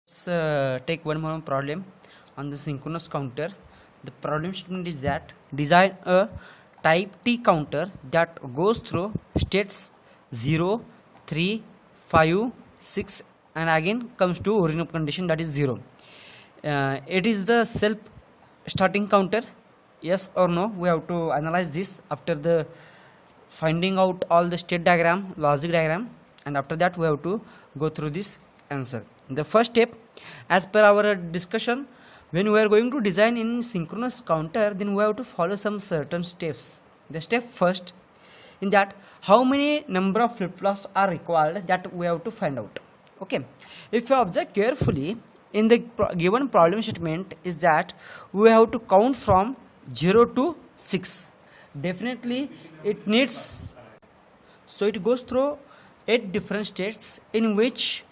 Let's take one more problem on the synchronous counter. The problem statement is that design a type T counter that goes through states 0, 3, 5, 6 and again comes to original condition, that is 0. It is the self starting counter, yes or no. We have to analyze this after the finding out all the state diagram, logic diagram, and after that we have to go through this answer. The first step, as per our discussion, when we are going to design in synchronous counter, then we have to follow some certain steps. The step first, in that how many number of flip-flops are required, that we have to find out. Okay, if you observe carefully in the given problem statement, is that we have to count from 0 to 6. Definitely it needs, so it goes through 8 different states in which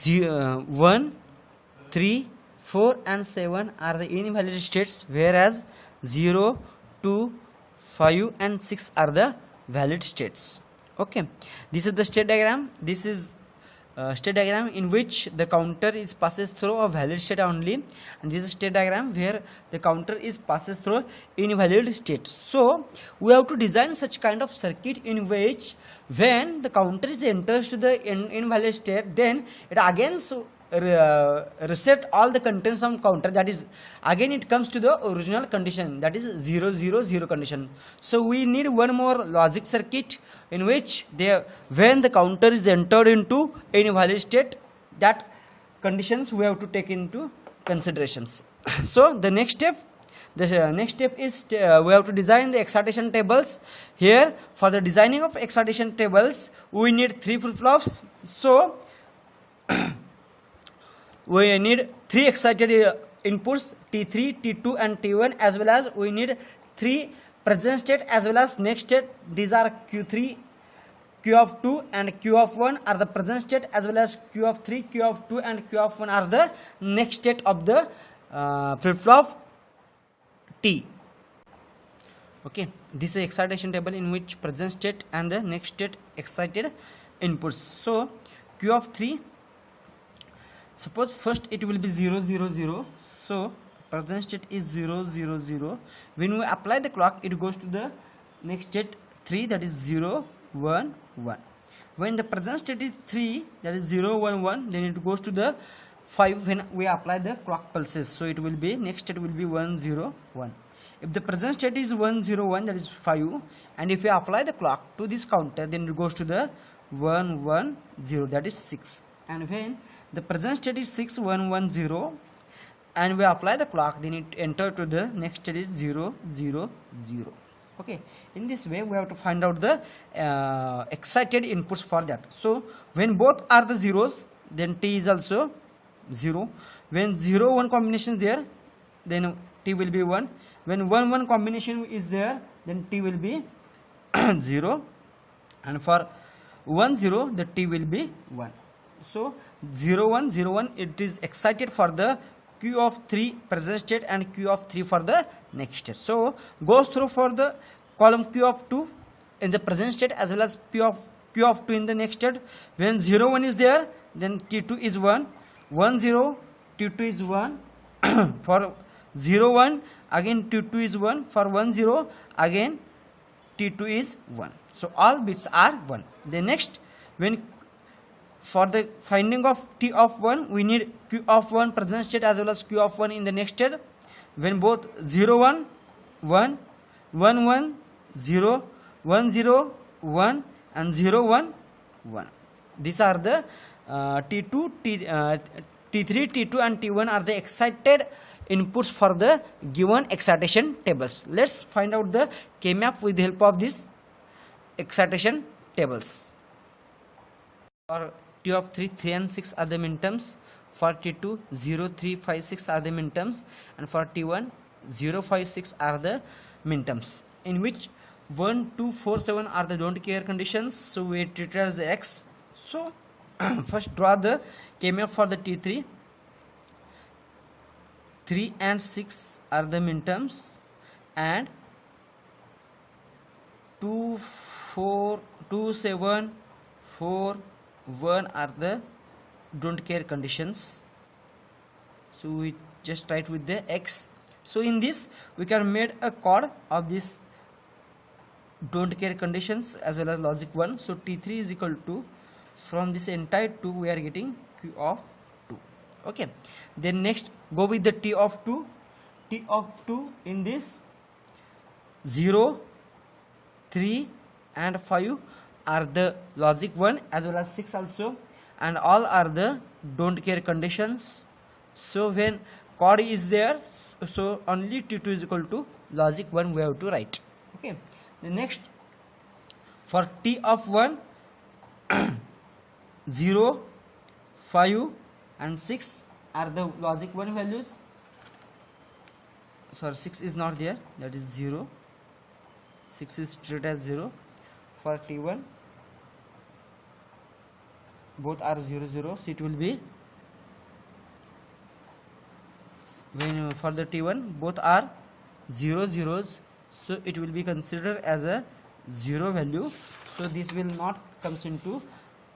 1, 3, 4 and 7 are the invalid states, whereas 0, 2, 5 and 6 are the valid states. Okay, this is the state diagram. This is state diagram in which the counter is passes through a valid state only, and this is state diagram where the counter is passes through invalid state. So we have to design such kind of circuit in which when the counter is enters to the invalid state, then it again reset all the contents of counter, that is again it comes to the original condition, that is 0 0 0 condition. So we need one more logic circuit in which when the counter is entered into invalid state, that conditions we have to take into considerations. So the next step is we have to design the excitation tables. Here for the designing of excitation tables we need 3 flip-flops. So we need 3 excited inputs, T3, T2 and T1, as well as we need 3 present state as well as next state. These are Q3, Q of 2 and Q of 1 are the present state, as well as Q of 3, Q of 2 and Q of 1 are the next state of the flip-flop T. Okay, this is excitation table in which present state and the next state excited inputs. So Q of 3, suppose first it will be 0 0 0, so present state is 0 0 0. When we apply the clock, it goes to the next state 3, that is 0 1 1. When the present state is 3, that is 0 1 1, then it goes to the 5 when we apply the clock pulses. So it will be next state will be 1 0 1. If the present state is 1 0 1, that is 5, and if we apply the clock to this counter, then it goes to the 1 1 0, that is 6. And when the present state is 6 1 1 0 and we apply the clock, then it enter to the next state is 0 0 0. Okay, in this way we have to find out the excited inputs for that. So when both are the zeros, then T is also 0. When 0 1 combination is there, then T will be 1. When 1 1 combination is there, then T will be 0, and for 1 0 the T will be 1. So 0 1 0 1 it is excited for the Q of 3 present state and Q of 3 for the next state. So goes through for the column Q of 2 in the present state as well as Q of 2 in the next state. When 0 1 is there, then T2 is 1, 1 0 T2 is 1 for 0 1 again T2 is 1, for 1 0 again T2 is 1. So all bits are 1. The next, when for the finding of T of 1, we need Q of 1 present state as well as Q of 1 in the next state. When both 0 1 1 1 1 0 1 0 1 and 0 1 1, these are the T2 T3 T2 and T1 are the excited inputs for the given excitation tables. Let's find out the K-map with the help of these excitation tables. For T of 3 3 and 6 are the minterms, for T2 0 3 5 6 are the minterms, and for T1 0 5 6 are the minterms, in which 1 2 4 7 are the don't care conditions, so we treat it as X. So first draw the K-map for the T3. 3 and 6 are the minterms, and 2 4 2 7 4 1 are the don't care conditions. So we just write with the x. So in this we can make a chord of this don't care conditions as well as logic 1. So T3 is equal to, from this entire 2 we are getting Q of 2. Okay, then next go with the T of 2. T of 2 in this 0, 3 and 5 are the logic 1 as well as 6 also, and all are the don't care conditions. So when chord is there, so only T2 is equal to logic 1 we have to write. Okay, the next for T of 1 0, 5 and 6 are the logic 1 values. Sorry, 6 is not there, that is 0. 6 is treated as 0. For T1 both are 0 0, so it will be, when for the T1 both are 0 zeros, so it will be considered as a 0 value. So this will not comes into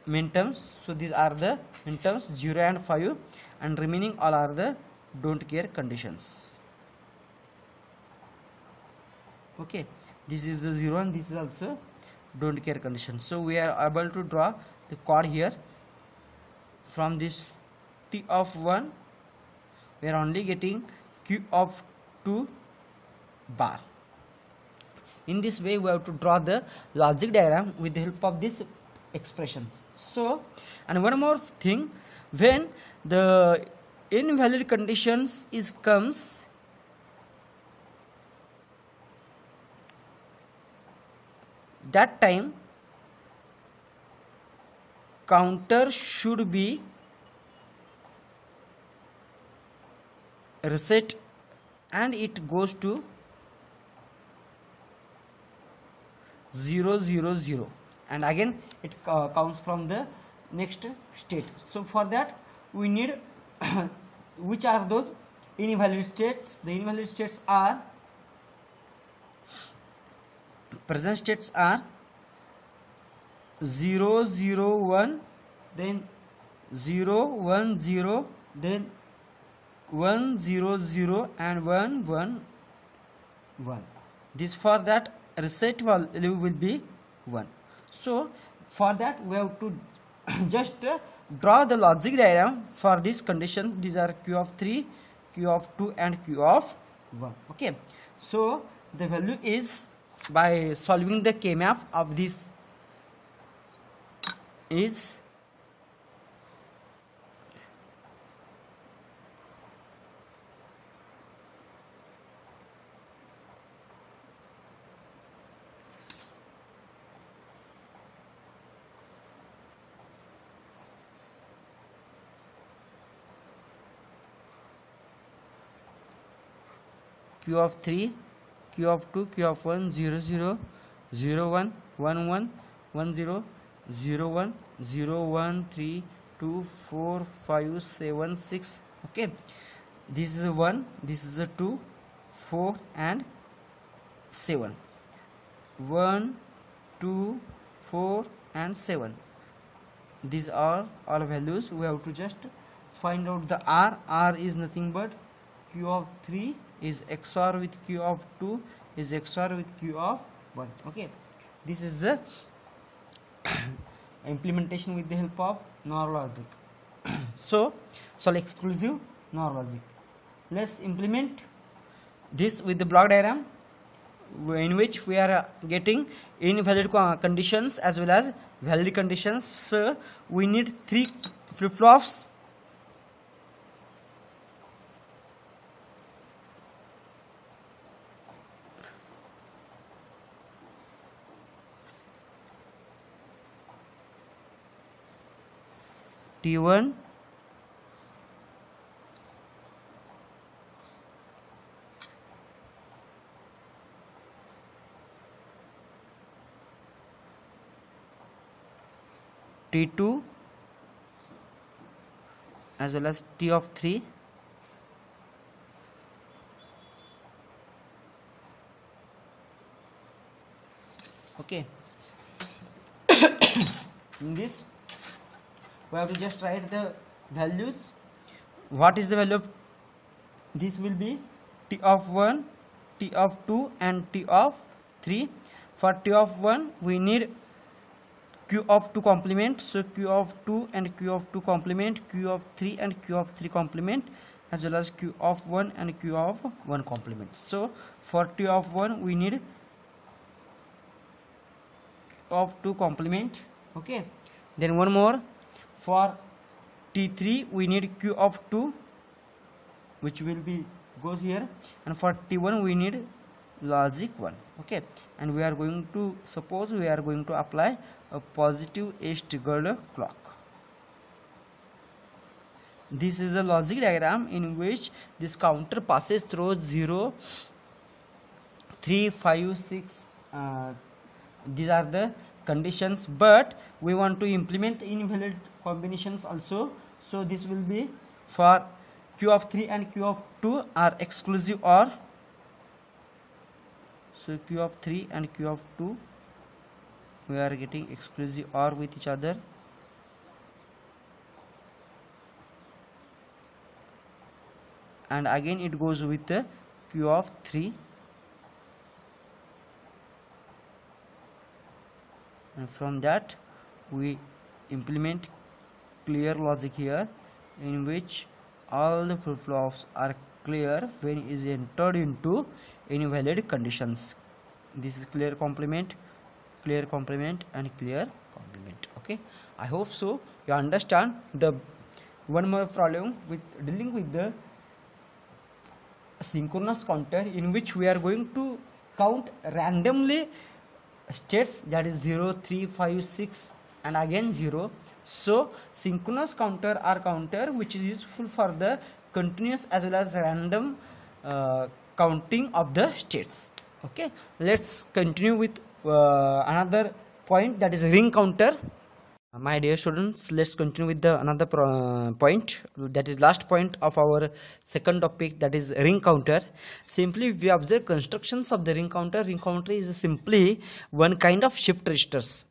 min terms. So these are the min terms 0 and 5, and remaining all are the don't care conditions. Okay, this is the 0 and this is also don't care condition. So we are able to draw the chord here. From this T of 1 we are only getting Q of 2 bar. In this way we have to draw the logic diagram with the help of these expressions. So, and one more thing, when the invalid conditions is comes, that time counter should be reset and it goes to 0 0 0, and again it counts from the next state. So for that we need which are those invalid states? The invalid states are, present states are 0 0 1, then 0 1 0, then 1 0 0 and 1 1 1. This, for that reset value will be 1. So for that we have to just draw the logic diagram for this condition. These are Q of 3, Q of 2 and Q of 1. Okay, so the value is, by solving the K-map of this, is Q of 3, Q of 2, Q of 1, 0 0, 0 1, 1 1, 1 0, 0 1, 0 1, 3 2, 4 5 7 6. Okay, this is a 1, this is a 2, 4 and 7. 1 2 4 and 7. These are all values. We have to just find out the R. R is nothing but Q of 3 is XOR with Q of 2 is XOR with Q of 1. Okay, this is the implementation with the help of NOR logic. So exclusive NOR logic. Let's implement this with the block diagram, in which we are getting invalid conditions as well as valid conditions. So we need 3 flip-flops. T1, T2 as well as T of 3, okay. In this we have to just write the values. What is the value of this? Will be t of 1, t of 2 and t of 3. For t of 1 we need q of 2 complement, so q of 2 and q of 2 complement, q of 3 and q of 3 complement, as well as q of 1 and q of 1 complement. So for t of 1 we need q of 2 complement. Okay, then one more, for t3 we need q of 2, which will be goes here, and for t1 we need logic 1. Okay, and we are going to suppose we are going to apply a positive edge triggered clock. This is a logic diagram in which this counter passes through 0, 3, 5, 6. These are the conditions, but we want to implement invalid combinations also. So this will be for q of 3 and q of 2 are exclusive OR. So q of 3 and q of 2 we are getting exclusive OR with each other. And again it goes with the q of 3, and from that we implement clear logic here, in which all the flip-flops are clear when is entered into invalid conditions. This is clear complement, clear complement and clear complement. Okay, I hope so you understand. The one more problem with dealing with the synchronous counter, in which we are going to count randomly states, that is 0, 3, 5, 6 and again 0. So synchronous counter are counter which is useful for the continuous as well as random counting of the states. Okay, let's continue with another point, that is ring counter. My dear students, let's continue with the another point, that is last point of our second topic, that is ring counter. Simply we observe constructions of the ring counter. Ring counter is simply one kind of shift registers.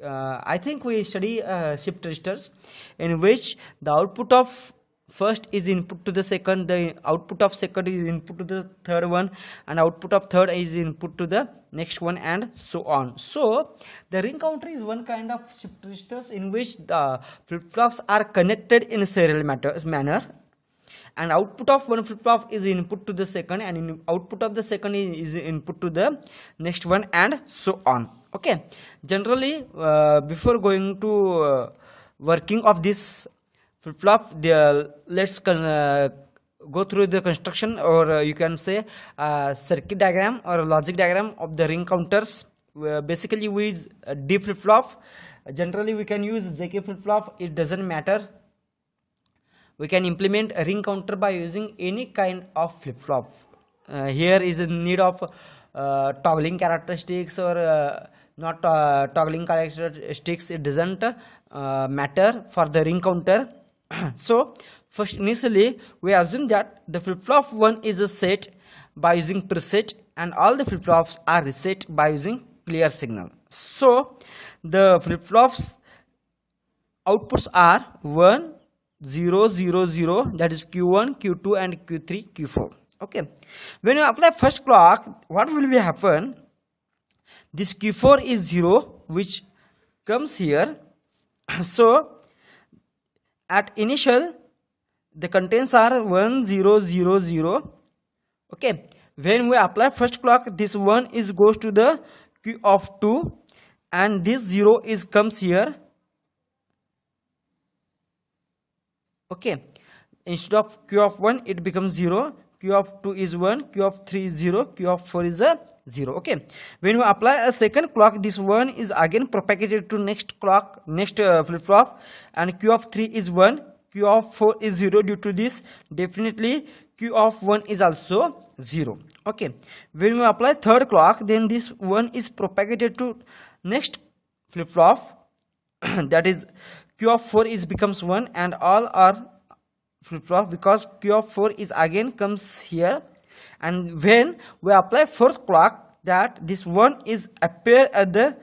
I think we study shift registers, in which the output of first is input to the second, the output of second is input to the third one, and output of third is input to the next one, and so on. So the ring counter is one kind of shift registers in which the flip-flops are connected in a serial manner, and output of one flip-flop is input to the second, and output of the second is input to the next one, and so on. Okay, generally before going to working of this flip-flop, let's go through the construction, or you can say circuit diagram or logic diagram of the ring counters. Basically we use D flip-flop. Generally we can use JK flip-flop, it doesn't matter. We can implement a ring counter by using any kind of flip-flop. Here is a need of toggling characteristics or not toggling characteristics, it doesn't matter for the ring counter. So first initially we assume that the flip-flop 1 is a set by using preset, and all the flip-flops are reset by using clear signal. So the flip-flops outputs are 1, 0, 0, 0, that is Q1, Q2 and Q3, Q4. Okay, when you apply first clock, what will be happen? This Q4 is 0, which comes here. So at initial the contents are 1, 0, 0, 0. Okay, when we apply first clock, this 1 is goes to the Q of 2, and this 0 is comes here. Okay, instead of Q of 1 it becomes 0, Q of 2 is 1, Q of 3 is 0, Q of 4 is a 0. Okay, when we apply a second clock, this 1 is again propagated to next clock, next flip-flop, and Q of 3 is 1, Q of 4 is 0. Due to this, definitely Q of 1 is also 0. Okay, when we apply third clock, then this 1 is propagated to next flip-flop, that is Q of 4 is becomes 1, and all are flip-flop because Q of 4 is again comes here. And when we apply fourth clock, that this 1 is appear at the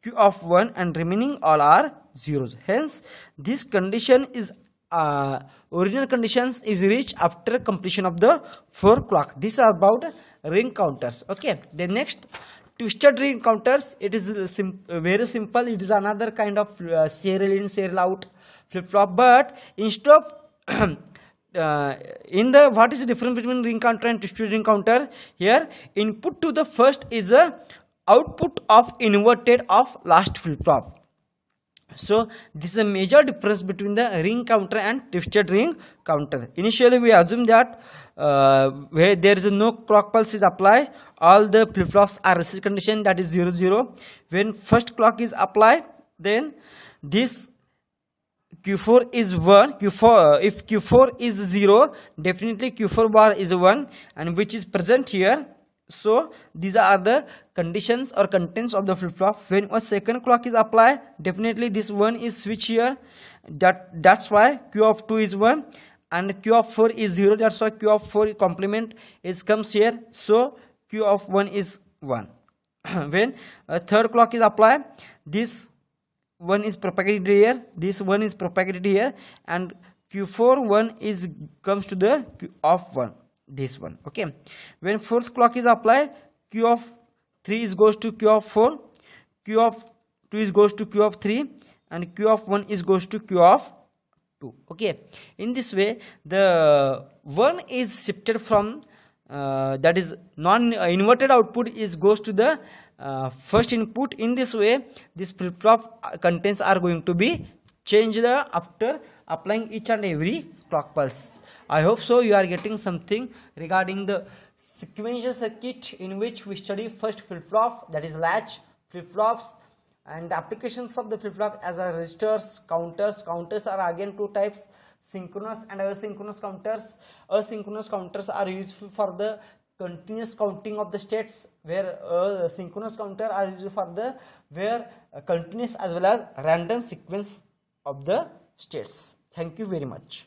Q of 1 and remaining all are zeros. Hence this condition is original conditions is reached after completion of the 4 clock. These are about ring counters. Okay, the next twisted ring counters, it is very simple. It is another kind of serial in serial out flip flop, but instead of in the what is the difference between ring counter and twisted ring counter? Here input to the first is a output of inverted of last flip flop. So this is a major difference between the ring counter and twisted ring counter. Initially we assume that where there is no clock pulse is applied, all the flip flops are reset condition, that is 0 0. When first clock is applied, then this Q4 is 1. If Q4 is 0, definitely Q4 bar is 1, and which is present here. So these are the conditions or contents of the flip flop. When a second clock is applied, definitely this 1 is switch here. That's why Q of 2 is 1 and Q of 4 is 0. That's why Q of 4 complement is comes here. So Q of 1 is 1. When a third clock is applied, this 1 is propagated here, this 1 is propagated here, and Q4 1 is comes to the Q of 1, this one. Okay, when fourth clock is applied, Q of 3 is goes to Q of 4, Q of 2 is goes to Q of 3, and Q of 1 is goes to Q of 2. Okay, in this way the 1 is shifted from that is non-inverted output is goes to the first input. In this way this flip flop contents are going to be changed after applying each and every clock pulse. I hope so you are getting something regarding the sequential circuit in which we study first flip flop, that is latch flip flops, and the applications of the flip flop as a registers, counters. Counters are again two types, synchronous and asynchronous counters. Asynchronous counters are useful for the continuous counting of the states, where synchronous counter are used for the where continuous as well as random sequence of the states. Thank you very much.